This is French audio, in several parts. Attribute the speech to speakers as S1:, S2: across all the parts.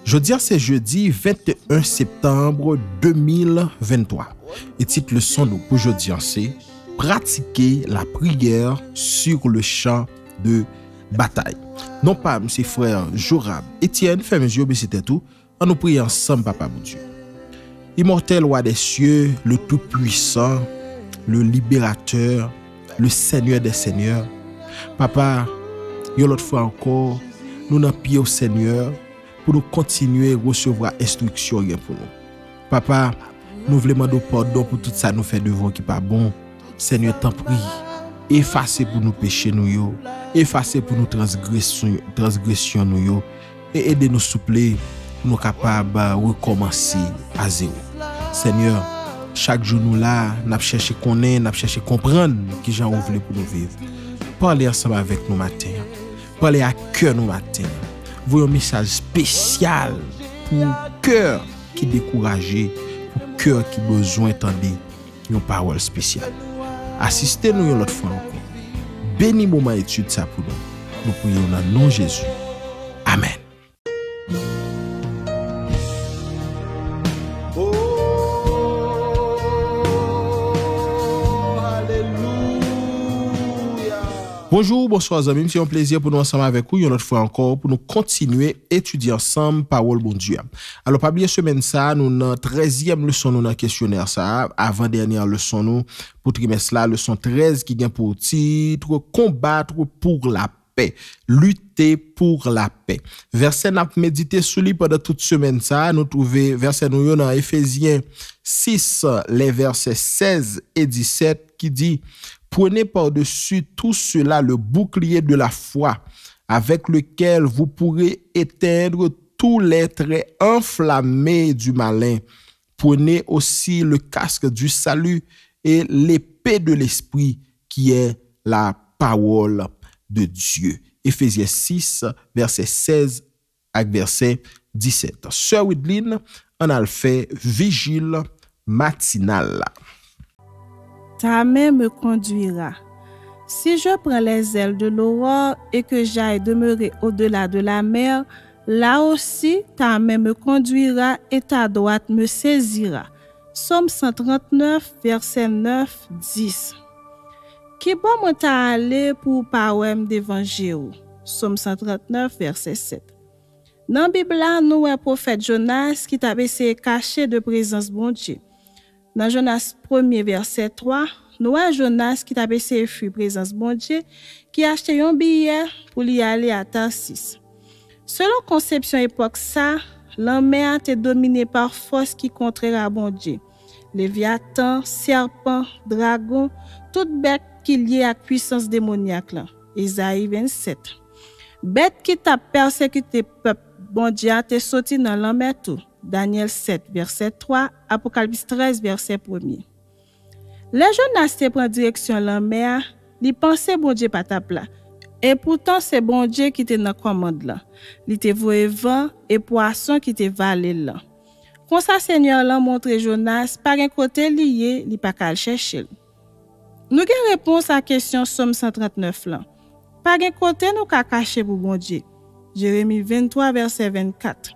S1: Jeudi, c'est jeudi 21 septembre 2023. Et titre leçon nous pour jeudi, c'est pratiquer la prière sur le champ de bataille. Non pas, mes frères Jorab, Étienne, ferme mes yeux, c'était tout. On nous prie ensemble, Papa mon Dieu. Immortel roi des cieux, le tout-puissant, le libérateur, le Seigneur des seigneurs. Papa, une autre fois encore, nous n'en prions au Seigneur pour nous continuer à recevoir instruction pour nous. Papa, nous voulons demander pardon pour tout ça nous fait devant qui pas bon. Seigneur, t'en prie, effacez pour nous péchés nous, effacez pour nous transgressions nous, et aidez-nous s'il vous plaît, pour nous capables de recommencer à zéro. Seigneur, chaque jour nous là, nous cherchons connaître, nous cherchons comprendre qui j'en voulez pour nous vivre. Parlez ensemble avec nous matin. Parlez à cœur nous matin. Voyons un message spécial pour cœur qui découragé, pour cœur qui besoin d'entendre une parole spéciale. Assistez-nous une autre fois encore. Bénis moment étude ça pour nous. Nous prions dans le nom de Jésus. Amen. Bonjour, bonsoir amis, c'est un plaisir pour nous ensemble avec vous une autre fois encore pour nous continuer à étudier ensemble parole bon Dieu. Alors pas oublier semaine ça, nous dans 13e leçon nous dans questionnaire ça, avant dernière leçon nous pour trimestre là, leçon 13 qui vient pour titre combattre pour la paix, lutter pour la paix. Verset n'a médité sur lui pendant toute semaine ça, nous trouver verset nous dans Éphésiens 6 les versets 16 et 17 qui dit: prenez par-dessus tout cela le bouclier de la foi, avec lequel vous pourrez éteindre tous les traits enflammés du malin. Prenez aussi le casque du salut et l'épée de l'esprit, qui est la parole de Dieu. Éphésiens 6, verset 16 à verset 17. Sœur Widline, on a fait vigile matinale.
S2: Ta main me conduira. Si je prends les ailes de l'aurore et que j'aille demeurer au-delà de la mer, là aussi ta main me conduira et ta droite me saisira. Psaume 139, verset 9, 10. Qui bon moi t'a allé pour poème d'évangile? Psaume 139, verset 7. Dans la Bible, nous avons prophète Jonas qui t'a essayé caché de présence bon Dieu. Dans Jonas 1er verset 3, nous avons Jonas qui t'a essayé fuir présence bon Dieu, qui a acheté un billet pour y aller à Tarsis. Selon conception époque ça, l'homme a été dominé par force qui contraire à bon Dieu. Léviathan, serpent, dragon, toute bête qui liée à puissance démoniaque là. Isaïe 27. Bête qui t'a persécuté peuple bon Dieu a été sorti dans l'homme tout. Daniel 7, verset 3, Apocalypse 13, verset 1er. Les Jonas te prend direction la mer, li pense bon Dieu pas tap là. Et pourtant c'est bon Dieu qui te dans commande là. Li te voye vent et poisson qui te valé là. Comme ça Seigneur l'a montré Jonas par un côté lié, li pas qu'à chercher. Nous gen réponse à question Somme 139 là. Par un côté nous ka cacher pour bon Dieu. Jérémie 23, verset 24.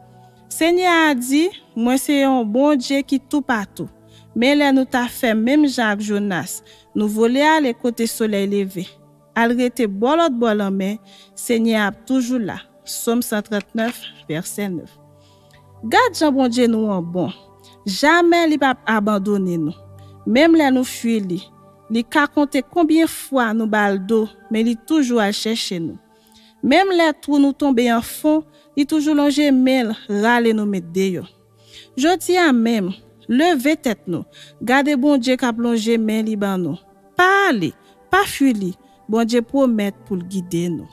S2: Seigneur a dit, moi c'est un bon Dieu qui tout partout. Mais là nous t'a fait même Jacques Jonas, nous voler à les côtés soleil levé. Al rete bolot bolan mais Seigneur a toujours là. Somme 139 verset 9. Garde Jean bon Dieu nous en bon. Jamais il pas abandonner nous. Même là nous fuir li. Li ka compter combien fois nous baldo, mais il toujours à chercher nous. Même les trous nous tomber en fond, il toujours longer mel râler nous mettre dehors. Je dis à même, levez tête nous, gardez bon Dieu qui a plongé main li ban nous. Pas aller, pas fuir li, bon Dieu promet pour guider nous.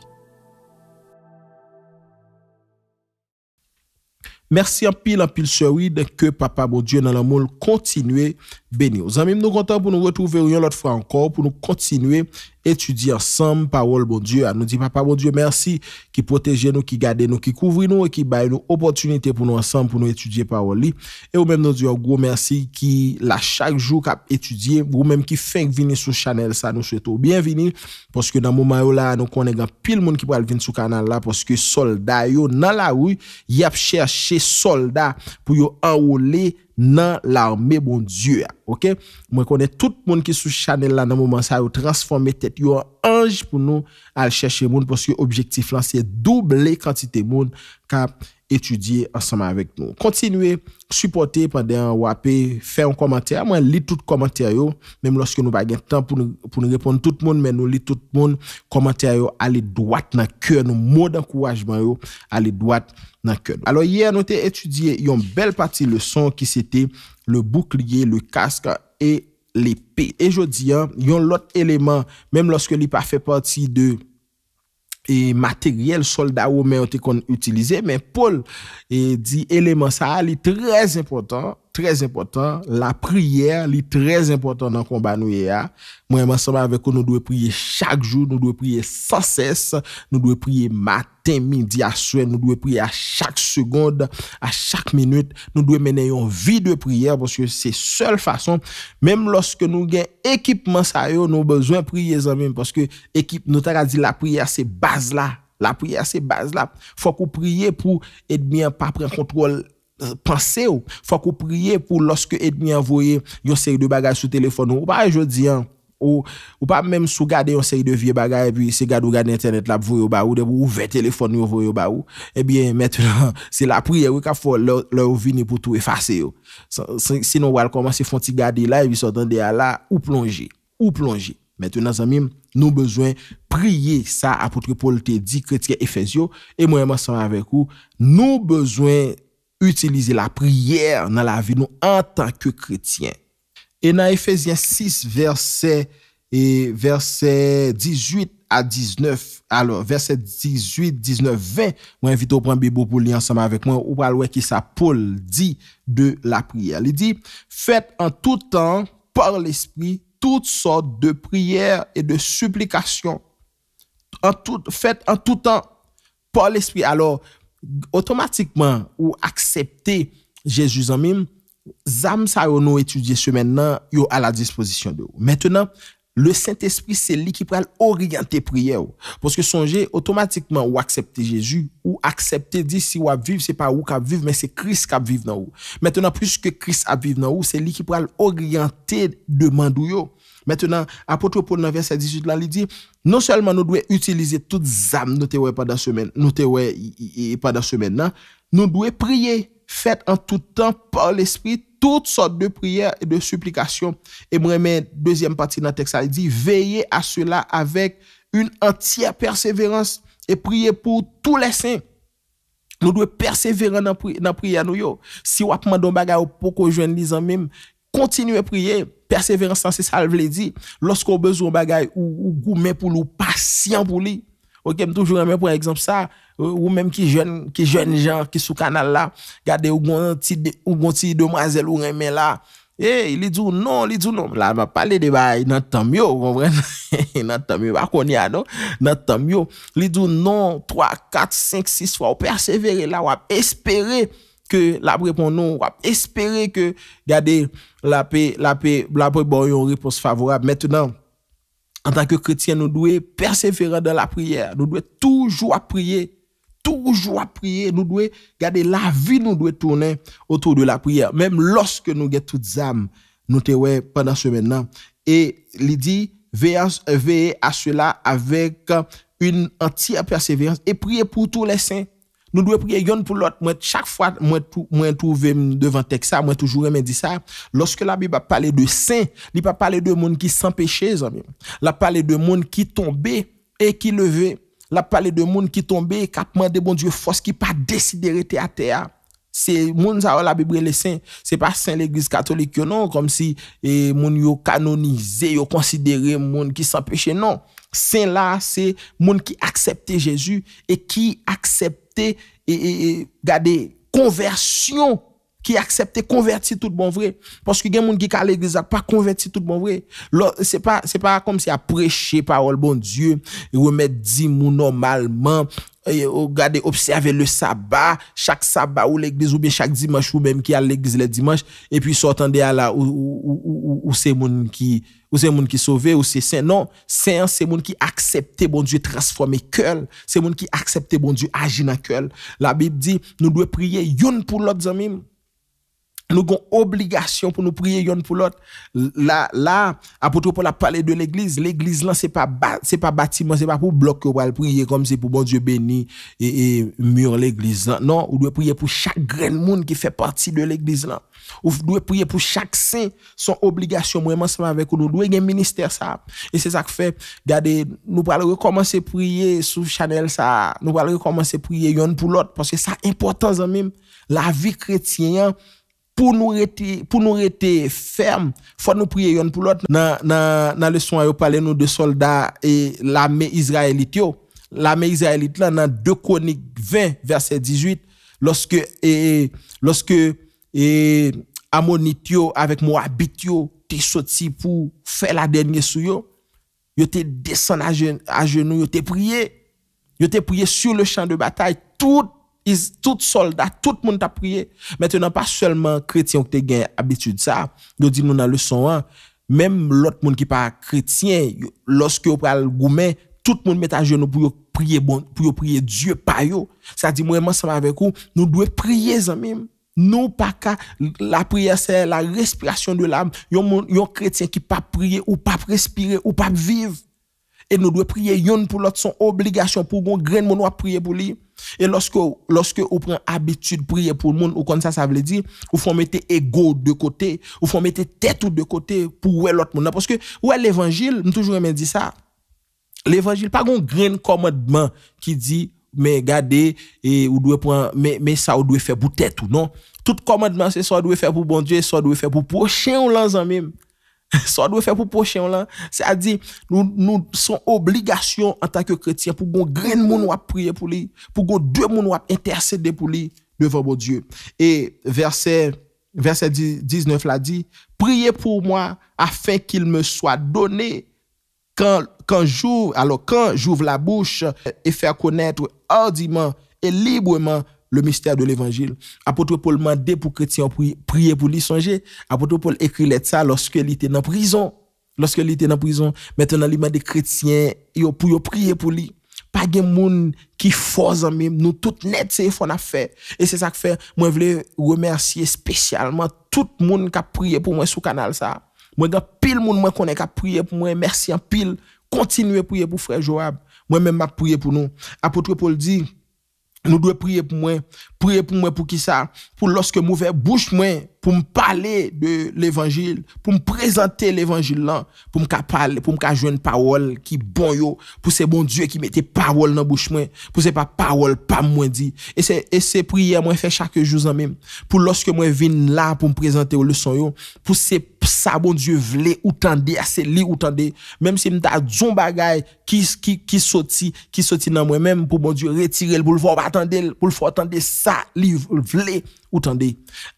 S1: Merci en pile sœur Wid que papa bon Dieu dans l'amour continue béni. Amis, nous content pour nous retrouver une autre fois encore pour nous continuer étudier ensemble parole bon Dieu. Nous dit papa bon Dieu merci qui protège nous, qui garde nous, qui couvre nous et qui baille nous opportunité pour nous ensemble pour nous étudier parole li. Et ou même nous dit un gros merci qui la chaque jour cap étudier ou même qui fait venir sur channel ça nous souhaitons bienvenue parce que dans moment là nous connaît grand pile monde qui va venir sur canal là parce que soldats yo dans la rue y a cherché soldats pour yo enrôler dans l'armée bon Dieu. OK, moi connais tout le monde qui sous channel là dans moment ça yo transformer tête yo en ange pour nous aller chercher monde parce que objectif là c'est doubler quantité monde cap étudier ensemble avec nous. Continuez supporter pendant wapé faire un commentaire, moi lis tout commentaire yo même lorsque nous pas gain temps pour nous répondre tout le monde mais nous lis tout le monde commentaire yo aller droite dans cœur nous mot d'encouragement yo aller droite dans cœur. Alors hier nous t'ai étudié une belle partie leçon qui c'était le bouclier, le casque et l'épée. Et je dis un l'autre élément même lorsque il pas fait partie de et matériel soldat romain ont qu'on utilisé mais Paul dit élément ça est très important la prière est très important dans combat nous ya moi ensemble avec nous devons prier chaque jour nous devons prier sans cesse nous devons prier matin midi à soir nous devons prier à chaque seconde à chaque minute nous devons mener une vie de prière parce que c'est seule façon même lorsque nous gain équipement ça yo nous besoin prier amis parce que équipe nous t'a dit la prière c'est base là faut qu'on prie pour ennemi pas prendre contrôle pensez faut qu'on prie pour lorsque ennemi envoyer une série de bagages sur téléphone ou pas je dis ou pas même sous garder une série de vieux bagages et puis c'est regarder internet là vous ba ou de ouvrir téléphone vous ba ou et bien maintenant c'est la prière qu'il faut leur venir pour tout effacer sinon on va commencer font ti garder là et puis s'entendre là ou plonger maintenant amis nous besoin prier ça apôtre Paul te dit chrétien Éphésiens et moi ensemble avec vous nous besoin utiliser la prière dans la vie nous en tant que chrétien. Et dans Éphésiens 6 verset 18 à 19 alors verset 18 19 20 moi invite au prendre Bible pour lire ensemble avec moi ou va voir qui ça Paul dit de la prière. Il dit faites en tout temps par l'esprit toutes sortes de prières et de supplications. Faites en tout temps par l'esprit. Alors automatiquement ou accepter Jésus en même zam ça nous étudier ce maintenant yo à la disposition de vous. Maintenant le Saint-Esprit c'est lui qui va orienter prière parce que songez automatiquement ou accepter Jésus ou accepter dire si ou vivre c'est pas ou qui vivre mais c'est Christ qui vivre dans vous. Maintenant puisque Christ a vivre dans vous c'est lui qui va orienter demande yo. Maintenant apôtre Paul dans verset 18 là il dit non seulement nous devons utiliser toutes âmes nous te pendant semaine nous te pendant semaine là nous devons prier faites en tout temps par l'esprit toutes sortes de prières et de supplications et moi mais deuxième partie dans le texte il dit veillez à cela avec une entière persévérance et priez pour tous les saints. Nous devons persévérer dans prière nous yo si ou demande bagay pour qu'on joindre les amis même continuez à prier. Persévérance c'est ça le veut dire lorsqu'on besoin bagay ou gourmet pour nous patient pour lui. OK, toujours même pour exemple ça ou même qui jeune gens qui sous canal là, regardez ou gon petit demoiselle ou remet là. Il dit non, là m'a parler de bail dans temps mieux, vous comprenez? Dans temps mieux pas connait non, dans temps mieux. Il dit non 3 4 5 6 fois persévérer là ou espérer que la répond non, espérer que regardez la paix bon une réponse favorable. Maintenant en tant que chrétien nous devons persévérer dans la prière, nous devons toujours prier, nous devons garder la vie nous devons tourner autour de la prière même lorsque nous avons toutes âmes nous te ouais pendant ce maintenant et il dit veillez à cela avec une entière persévérance et priez pour tous les saints. Nous devons prier yon pour l'autre. Moi, chaque fois, moi trouve devant texte ça, moi toujours me dit ça. Lorsque la Bible parle de saint, il pas parler de monde qui sans péché, amis. La parle de monde qui tombé et qui levé. La parle de monde qui tombé, qui a demandé bon Dieu force, qui pas décidé rester à terre. C'est monde ça la Bible les saints, c'est pas saint l'église catholique non, comme si monde yo canonisé, yo considéré monde qui sans péché non. Saint là, c'est monde qui accepte Jésus et qui accepte et garder conversion qui accepte convertir tout bon vrai. Parce que il y a des gens qui à l'église pas converti tout bon vrai. C'est pas comme si à prêcher parole bon Dieu, et remettre 10 mou normalement, et regarder observer le sabbat, chaque sabbat ou l'église ou bien chaque dimanche ou même qui à l'église le dimanche et puis s'entendre à là ou c'est moun qui sauvé ou c'est saint. Non, saint c'est moun qui accepte bon Dieu transformer cœur, c'est moun qui accepte bon Dieu agir dans cœur. La Bible dit nous devons prier yon pour l'autre amis. Nous avons obligation pour nous prier yon pour l'autre. Là, apôtre Paul a parlé de l'église. L'église là, c'est pas bâtiment, c'est pas pour bloc que va prier comme c'est pour bon Dieu béni et mur l'église là. Non, on doit prier pour chaque grain de monde qui fait partie de l'église là. On doit prier pour chaque saint, son obligation. Moi, ensemble avec nous, doit un ministère ça. Et c'est ça que fait, regardez, nous allons recommencer à prier sur Chanel ça. Nous allons recommencer à prier yon pour l'autre parce que ça important même. La vie chrétienne, pour nous rester ferme, faut nous prier yon pour l'autre. Dans le son, on parle nous de soldats et l'armée israélite. L'armée israélite là dans 2 Chroniques 20 verset 18 lorsque Ammonite avec Moabite t'es sorti pour faire la dernière sou yo t'es descendu à genoux, yo t'es prié sur le champ de bataille. Tout soldat, tout le monde a prié. Maintenant, pas seulement chrétien qui ont habitude ça. Nous dit nous dans le son 1, même l'autre monde qui pas chrétien, lorsque vous parlez gourmet, tout le monde met à genoux pour prier Dieu par yo. Ça dit moi ensemble avec vous, nous devons prier amis. Nous pas qu'à la prière c'est la respiration de l'âme. Yon chrétien qui pas prier ou pas respirer ou pas vivre. Et nous devons prier yon pour l'autre, son obligation pour gon grain de monde prier pour lui. Et lorsque on prend habitude de prier pour le monde, ou comme ça veut dire, ou faut mettre ego de côté, ou faut mettre tête de côté pour ouais l'autre monde. Parce que ouais l'évangile, nous toujours aimé dire ça. L'évangile pas un grand commandement qui dit mais regardez et ou doit prendre mais ça ou doit faire pour tête ou non. Tout commandement c'est soit doit faire pour bon Dieu, soit doit faire pour prochain ou l'an même. Ça doit faire pour prochain là, c'est-à-dire nous son obligation en tant que chrétien pour gon grain monde à prier pour lui, pour gon deux monde à intercéder pour lui devant bon Dieu. Et verset 19 là dit priez pour moi afin qu'il me soit donné quand j'ouvre la bouche et faire connaître hardiment et librement le mystère de l'évangile. Apôtre Paul mandé pour chrétiens prier pour lui songer. Apôtre Paul écrit ça lorsque il était en prison. Maintenant il m'a des chrétiens pour prier pour lui. Pas de monde qui force en même nous tout net c'est fon a fait. Et c'est ça que fait moi voulais remercier spécialement tout le monde qui a prié pour moi sur canal ça. Moi grand pile monde moi connais qui a prié pour moi, merci en pile. Continuez à prier pour frère Joab. Moi même m'a prié pour nous. Apôtre Paul dit nous devons prier pour moi pour qui ça? Pour lorsque m'ouvert bouche moi pour me parler de l'évangile, pour me présenter l'évangile là, pour me parler, pour me joindre parole qui bon yo, pour c'est bon Dieu qui mettait parole dans bouche moi, pour c'est pas parole pas moi dit. Et c'est prière moi fait chaque jour en même. Pour lorsque moi viens là pour me présenter aux leçons yo, pour c'est ça bon Dieu vle ou tande, c'est li ou tande, même si m'ta zon bagay qui sorti dans moi même pour bon Dieu retirer pour le faire attendre, pour le faire attendre ça li vle ou tande.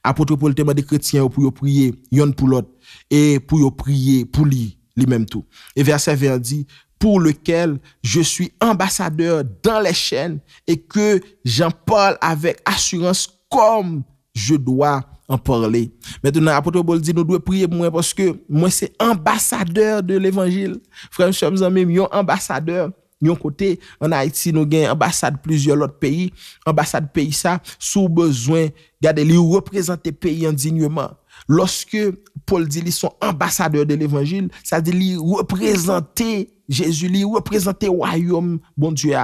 S1: Apôtre Paul te des chrétiens pour prier yon pour l'autre et pour prier pour lui même tout. Et verset 20 dit pour lequel je suis ambassadeur dans les chaînes et que j'en parle avec assurance comme je dois en parler. Maintenant, apôtre Paul dit, nous devons prier pour moi parce que moi, c'est ambassadeur de l'évangile. Frères, chers amis, yon ambassadeur. Yon côté, en Haïti, nous avons ambassade plusieurs autres pays. Ambassade pays ça, sous besoin, regardez, les représenter pays indignement. Lorsque Paul dit, ils sont ambassadeurs de l'évangile, ça dit, ils représenter Jésus, ils représenter le royaume, bon Dieu.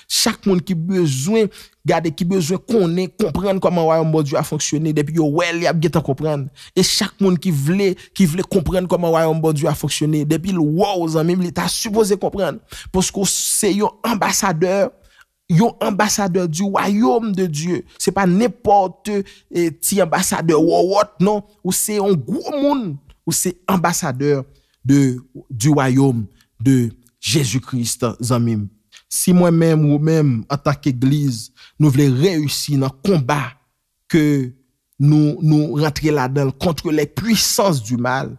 S1: Chaque monde qui besoin, regardez, qui besoin comprendre comment le royaume, bon Dieu a fonctionné, depuis il y a bien comprendre. Et chaque monde qui voulait comprendre comment le royaume, bon Dieu a fonctionné, depuis le wow, même l'État supposé comprendre. Parce que c'est un ambassadeur du royaume de Dieu. C'est pas n'importe petit ambassadeur non, ou c'est un gros monde, ou c'est ambassadeur du royaume de Jésus-Christ, zamim. Si moi-même ou même en tant qu'église, nous voulons réussir dans le combat que nous rentrer là-dedans contre les puissances du mal,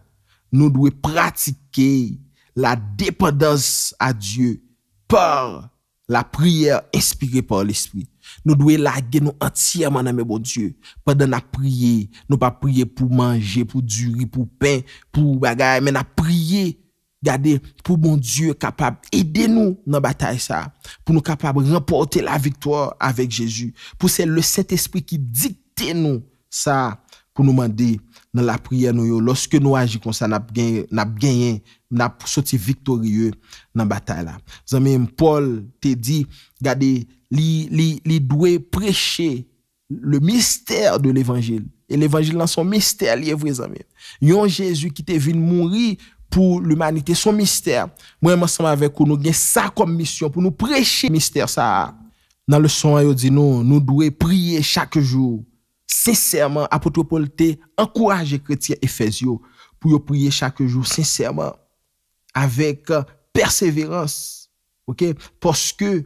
S1: nous devons pratiquer la dépendance à Dieu par la prière inspirée par l'Esprit. Nous devons laguer nous entièrement dans bon Dieu. Pendant nous prier, nous pas prier pour manger, pour durer, pour pain, pour bagaille, mais nous prier, regardez, pour bon Dieu capable aider nous dans la bataille ça, pour nous capable remporter la victoire avec Jésus. Pour c'est le Saint-Esprit qui dicte nous ça, pour nous demander dans la prière nous lorsque nous agissons comme ça, n'a gagné, n'a sorti victorieux dans la bataille là. Zami Paul te dit, regardez, li doit prêcher le mystère de l'évangile. Et l'évangile dans son mystère lié vrai amis. Yon Jésus qui te venu mourir pour l'humanité, son mystère. Moi ensemble avec vous nous gagne ça comme mission pour nous prêcher mystère ça. Dans le son yo dit nous devons prier chaque jour. Sincèrement, apôtre Paul te encourager chrétiens Éphésiens pour prier chaque jour sincèrement avec persévérance. OK? Parce que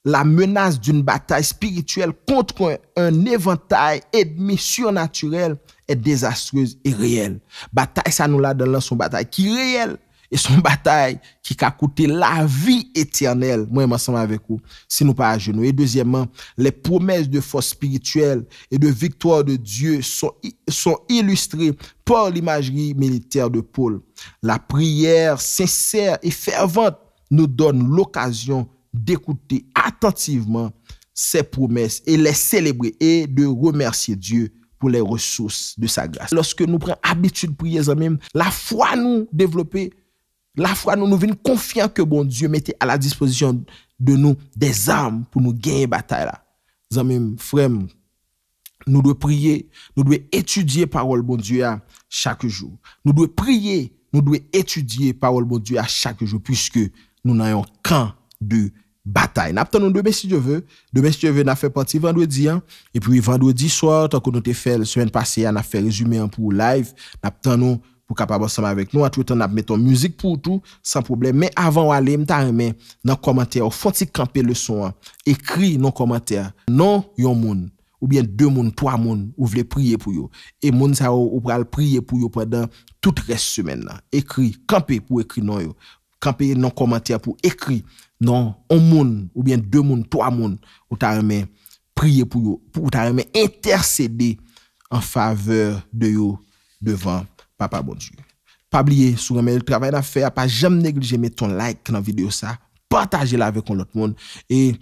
S1: la menace d'une bataille spirituelle contre un éventail ennemi surnaturel est désastreuse et réelle. Bataille ça nous la donne son bataille qui est réelle et son bataille qui a coûté la vie éternelle. Moi ensemble avec vous si nous pas à genoux. Et deuxièmement, les promesses de force spirituelle et de victoire de Dieu sont illustrées par l'imagerie militaire de Paul. La prière sincère et fervente nous donne l'occasion d'écouter attentivement ses promesses et les célébrer et de remercier Dieu pour les ressources de sa grâce. Lorsque nous prenons habitude de prier, la foi nous développer, la foi nous venons confiants que bon Dieu mettait à la disposition de nous des armes pour nous gagner bataille là. Zamim, frère, nous devons prier, nous devons étudier parole bon Dieu à chaque jour. Nous devons prier, nous devons étudier parole bon Dieu à chaque jour puisque nous n'avons qu'un de bataille. N'attendons demain si Dieu veut. Demain si Dieu veut, n'a fait partie vendredi et puis vendredi soir tant que nous t'ai fait la semaine passée, on a fait résumé pour live. N'attendons pour capable ensemble avec nous. À tout temps n'a mettons musique pour tout sans problème. Mais avant aller, m'ta remet dans commentaire au fond camper le son. Écrit dans commentaire non yon moun ou bien 2 moun, 3 moun ou voulez prier pour yo. Et moun ça ou pral prier pour yo pendant toute reste semaine là. Écrit camper pour écrit non yo. Camper dans commentaire pour écrit non, un moun ou bien 2 moun, 3 moun ou ta remet prier pour yo, pour ta remet intercéder en faveur de yo devant Papa bon Dieu. Pas oublier sur le travail à faire, pas jamais négliger mettre ton like dans vidéo ça, partager la avec l'autre monde et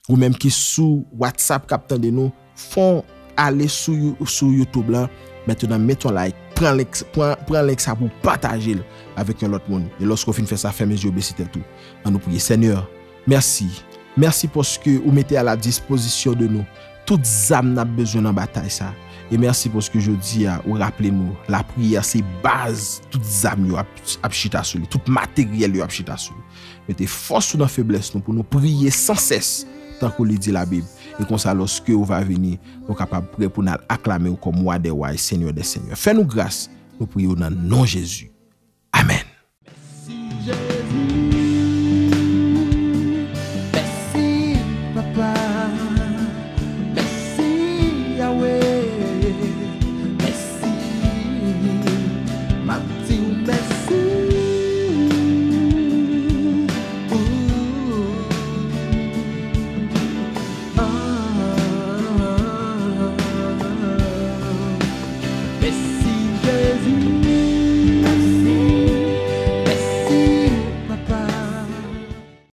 S1: ou même qui sous WhatsApp captant de nous font aller sur YouTube là, maintenant mettre ton like, prends like ça pour partager avec l'autre monde. Et lorsqu'on finit faire ça, fermez les yeux, baissez tout. On nous prie. Seigneur, merci. Merci parce que vous mettez à la disposition de nous toutes âmes n'a besoin en bataille ça. Et merci parce que je dis à ou rappelez-nous la prière c'est base toutes âmes yo a chita sur lui, tout matériel yo a chita sur lui. Mettez force dans faiblesse nous pour nous prier sans cesse tant qu'on lit la Bible et comme ça lorsque on va venir on capable prêt pour nous acclamer comme roi des rois et seigneur des seigneurs. Fais-nous grâce. Nous prions dans le nom de Jésus. Amen.